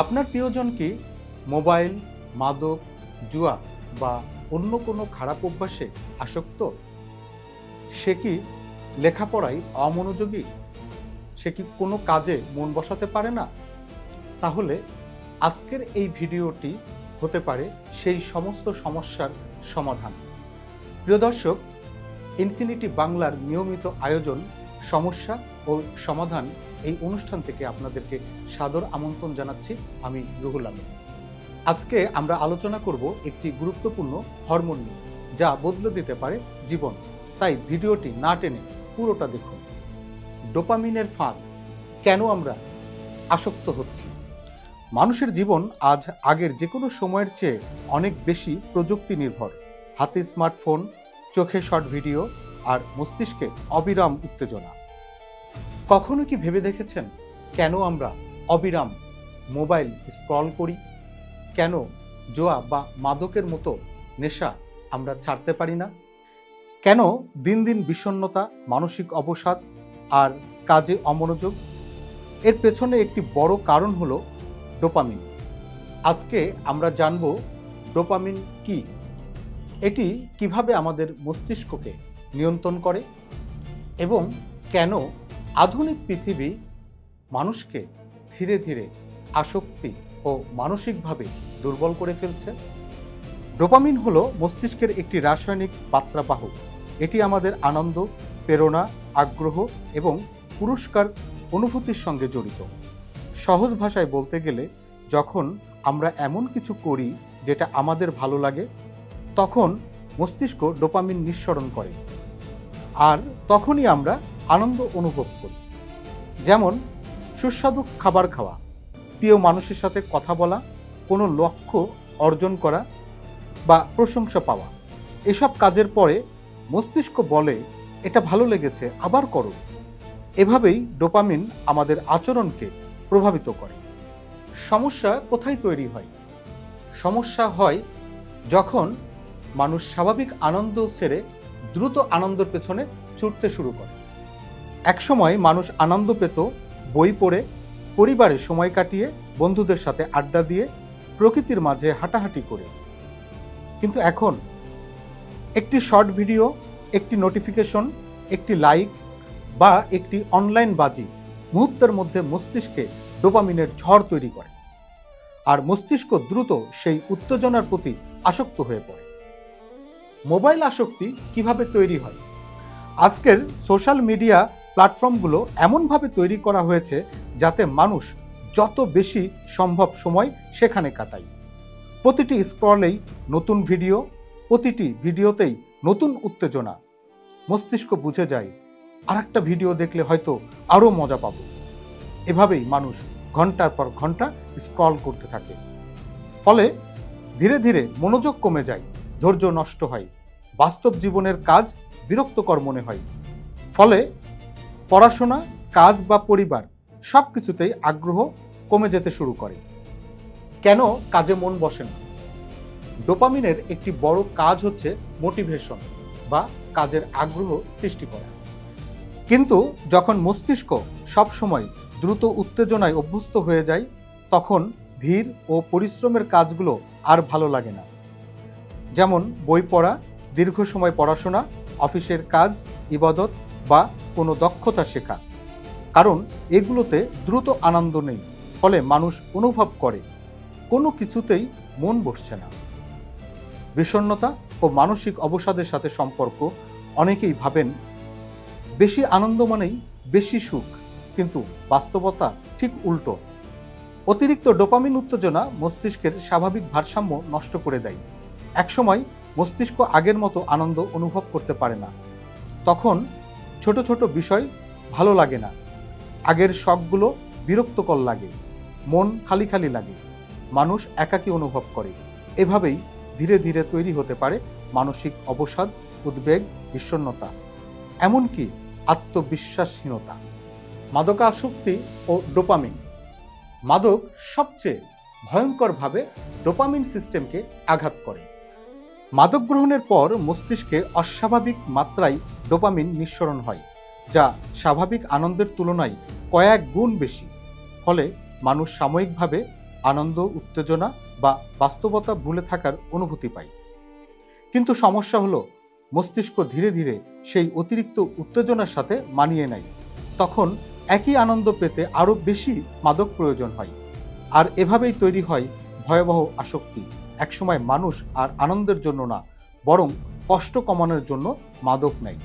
আপনার প্রিয়জন কি মোবাইল, মাদক, জুয়া বা অন্য কোনো খারাপ অভ্যাসে আসক্ত? সে কি লেখাপড়ায় অমনোযোগী? সে কি কোনো কাজে মন বসাতে পারে না? তাহলে আজকের এই ভিডিওটি হতে পারে সেই সমস্ত সমস্যার সমাধান। প্রিয় দর্শক, ইনফিনিটি বাংলার নিয়মিত আয়োজন সমস্যা ও সমাধান এই অনুষ্ঠান থেকে আপনাদেরকে সাদর আমন্ত্রণ জানাচ্ছি। আমি রুহুল আমিন। আজকে আমরা আলোচনা করব একটি গুরুত্বপূর্ণ হরমোন নিয়ে, যা বদলে দিতে পারে জীবন। তাই ভিডিওটি না টেনে পুরোটা দেখুন। ডোপামিনের ফাঁদ, কেন আমরা আসক্ত হচ্ছি? মানুষের জীবন আজ আগের যে কোনো সময়ের চেয়ে অনেক বেশি প্রযুক্তি নির্ভর। হাতে স্মার্টফোন, চোখে শর্ট ভিডিও আর মস্তিষ্কে অবিরাম উত্তেজনা। কখনো কি ভেবে দেখেছেন কেন আমরা অবিরাম মোবাইল স্ক্রল করি? কেন জুয়া বা মাদকের মতো নেশা আমরা ছাড়তে পারি না? কেন দিন দিন বিষণ্ণতা, মানসিক অবসাদ আর কাজে অমনোযোগ? এর পেছনে একটি বড় কারণ হলো ডোপামিন। আজকে আমরা জানব ডোপামিন কি, এটি কিভাবে আমাদের মস্তিষ্ককে নিয়ন্ত্রণ করে এবং কেন আধুনিক পৃথিবী মানুষকে ধীরে ধীরে আসক্তি ও মানসিকভাবে দুর্বল করে ফেলছে। ডোপামিন হলো মস্তিষ্কের একটি রাসায়নিক বার্তাবাহক। এটি আমাদের আনন্দ, প্রেরণা, আগ্রহ এবং পুরস্কার অনুভূতির সঙ্গে জড়িত। সহজ ভাষায় বলতে গেলে, যখন আমরা এমন কিছু করি যেটা আমাদের ভালো লাগে, তখন মস্তিষ্ক ডোপামিন নিঃসরণ করে, আর তখনই আমরা আনন্দ অনুভব করি। যেমন সুস্বাদু খাবার খাওয়া, প্রিয় মানুষের সাথে কথা বলা, কোনো লক্ষ্য অর্জন করা বা প্রশংসা পাওয়া। এসব কাজের পরে মস্তিষ্ক বলে, এটা ভালো লেগেছে, আবার করো। এভাবেই ডোপামিন আমাদের আচরণকে প্রভাবিত করে। সমস্যা কোথায় তৈরি হয়? সমস্যা হয় যখন মানুষ স্বাভাবিক আনন্দ ছেড়ে দ্রুত আনন্দের পেছনে ছুটতে শুরু করে। একসময় মানুষ আনন্দ পেত বই পড়ে, পরিবারে সময় কাটিয়ে, বন্ধুদের সাথে আড্ডা দিয়ে, প্রকৃতির মাঝে হাঁটাহাঁটি করে। কিন্তু এখন একটি শর্ট ভিডিও, একটি নোটিফিকেশন, একটি লাইক বা একটি অনলাইন বাজি মুহূর্তের মধ্যে মস্তিষ্কে ডোপামিনের ঝড় তৈরি করে, আর মস্তিষ্ক দ্রুত সেই উত্তেজনার প্রতি আসক্ত হয়ে পড়ে। মোবাইল আসক্তি কিভাবে তৈরি হয়? আজকের সোশ্যাল মিডিয়া প্ল্যাটফর্মগুলো এমনভাবে তৈরি করা হয়েছে যাতে মানুষ যত বেশি সম্ভব সময় সেখানে কাটায়। প্রতিটি স্ক্রলেই নতুন ভিডিও, প্রতিটি ভিডিওতেই নতুন উত্তেজনা। মস্তিষ্ক বুঝে যায়, আরেকটা ভিডিও দেখলে হয়তো আরও মজা পাবো। এভাবেই মানুষ ঘন্টার পর ঘন্টা স্ক্রল করতে থাকে। ফলে ধীরে ধীরে মনোযোগ কমে যায়, ধৈর্য নষ্ট হয়, বাস্তব জীবনের কাজ বিরক্তকর মনে হয়। ফলে পড়াশোনা, কাজ বা পরিবার সব কিছুতেই আগ্রহ কমে যেতে শুরু করে। কেন কাজে মন বসে না? ডোপামিনের একটি বড় কাজ হচ্ছে মোটিভেশন বা কাজের আগ্রহ সৃষ্টি করা। কিন্তু যখন মস্তিষ্ক সবসময় দ্রুত উত্তেজনায় অভ্যস্ত হয়ে যায়, তখন ধীর ও পরিশ্রমের কাজগুলো আর ভালো লাগে না। যেমন বই পড়া, দীর্ঘ সময় পড়াশোনা, অফিসের কাজ, ইবাদত বা কোনো দক্ষতা শেখা। কারণ এগুলোতে দ্রুত আনন্দ নেই। ফলে মানুষ অনুভব করে কোনো কিছুতেই মন বসছে না। বিষণ্ণতা ও মানসিক অবসাদের সাথে সম্পর্ক। অনেকেই ভাবেন বেশি আনন্দ মানেই বেশি সুখ, কিন্তু বাস্তবতা ঠিক উল্টো। অতিরিক্ত ডোপামিন উত্তেজনা মস্তিষ্কের স্বাভাবিক ভারসাম্য নষ্ট করে দেয়। একসময় মস্তিষ্ক আগের মতো আনন্দ অনুভব করতে পারে না। তখন ছোট ছোট বিষয় ভালো লাগে না, আগের শখগুলো বিরক্তকর লাগে, মন খালি খালি লাগে, মানুষ একাকী অনুভব করে। এভাবেই ধীরে ধীরে তৈরি হতে পারে মানসিক অবসাদ, উদ্বেগ, বিষণ্ণতা, এমনকি আত্মবিশ্বাসহীনতা। মাদকাসক্তি ও ডোপামিন। মাদক সবচেয়ে ভয়ঙ্করভাবে ডোপামিন সিস্টেমকে আঘাত করে। মাদক গ্রহণের পর মস্তিষ্কে অস্বাভাবিক মাত্রায় ডোপামিন নিঃসরণ হয়, যা স্বাভাবিক আনন্দের তুলনায় কয়েক গুণ বেশি। ফলে মানুষ সাময়িকভাবে আনন্দ, উত্তেজনা বা বাস্তবতা ভুলে থাকার অনুভূতি পাই। কিন্তু সমস্যা হলো মস্তিষ্ক ধীরে ধীরে সেই অতিরিক্ত উত্তেজনার সাথে মানিয়ে নেয়। তখন একই আনন্দ পেতে আরও বেশি মাদক প্রয়োজন হয়। আর এভাবেই তৈরি হয় ভয়াবহ আসক্তি। একসময় মানুষ আর আনন্দের জন্য না, বরং কষ্ট কমানোর জন্য মাদক নেয়।